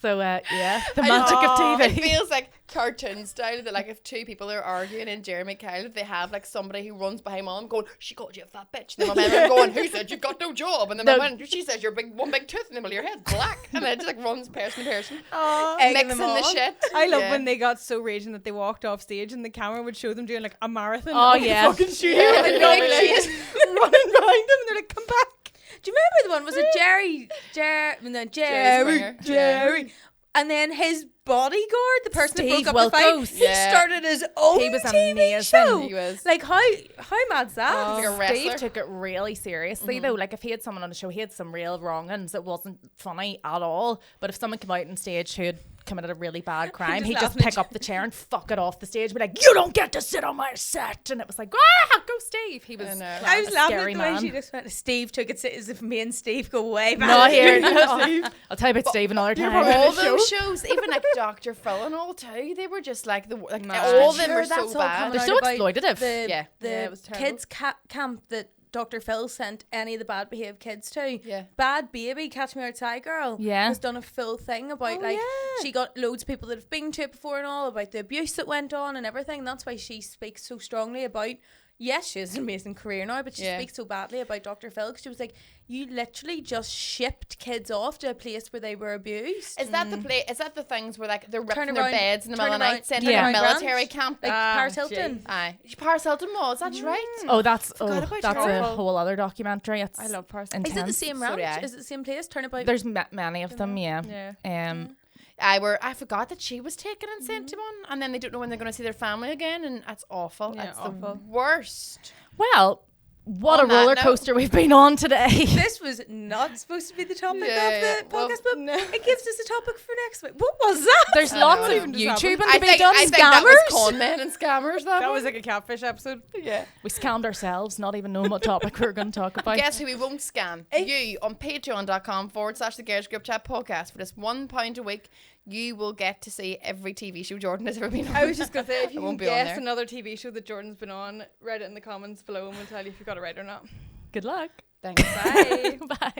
So yeah, the magic of TV. It feels like cartoon style that like if two people are arguing in Jeremy Kyle, they have like somebody who runs behind mom going, "She called you a fat bitch." And then my mum going, "Who said you've got no job?" And then my mum, she says you're one big tooth. And then, well, your head's black. And then it just like runs person to person. Egging Mixing them the on. shit. I love Yeah. when they got so raging that they walked off stage and the camera would show them doing like a marathon. Oh, of the yeah. fucking studio. Yeah. And they're like just running behind them and they're like, "Come back." Do you remember the one? Was it Jerry? Springer. Jerry. And then his bodyguard, the person Steve that broke up the fight, Wilkos. he Yeah. started his own He was TV amazing. show. He was. Like how mad's that? He's like a wrestler. Steve took it really seriously though. Like if he had someone on the show, he had some real wrongings. It wasn't funny at all. But if someone came out on stage who had committed a really bad crime, just he'd just laughing at pick up the chair and fuck it off the stage and be like, "You don't get to sit on my set." And it was like, "Ah, go Steve." He was I know. I was a laughing scary at the way man. she just went. Steve took it as if me and Steve go way back. Not here. I'll tell you about Steve another time. All those shows, even like Dr. Phil and all too, they were just like all of them were so bad. They're so exploitative. Yeah. The it was terrible. kids camp that Dr. Phil sent any of the bad behaved kids to. Yeah. Bad Baby, Catch Me Outside Girl. Yeah. Has done a full thing about she got loads of people that have been to it before and all about the abuse that went on and everything. That's why she speaks so strongly about. Yes, she has an amazing career now, but she speaks so badly about Dr. Phil because she was like, you literally just shipped kids off to a place where they were abused. Is that the play? Is that the things where like they're ripping Turn their around- beds in the middle of the turn night, around- sent turn to a around military ranch? camp? Like Paris Hilton. Aye, Paris Hilton was. That's right. Oh, that's Forgot about that's a Turnabout. whole other documentary. It's I love Paris. Is it the intense. same So ranch? do I. Is it the same place? Turnabout. There's many of them. Yeah. Yeah. I forgot that she was taken and sent to one, and then they don't know when they're going to see their family again, and that's awful. Yeah, That's awful. the worst. Well, what On a that roller note- coaster we've been on today. This was not supposed to be the topic Yeah, of the well, podcast, but it gives us a topic for next week. What was that? There's I lots know. of Even just YouTubing happened. to be done. I think that was Scammers. con men and scammers. That That was was like a catfish episode. yeah. We scammed ourselves, not even knowing what topic we were going to talk about. Guess who we won't scam? You on patreon.com/the Girls Group Chat podcast. For just £1 a week, you will get to see every TV show Jordan has ever been on. I was just going to say, if I you can won't be on guess there. another TV show that Jordan's been on, write it in the comments below and we'll tell you if you got it right or not. Good luck. Thanks. Bye. Bye.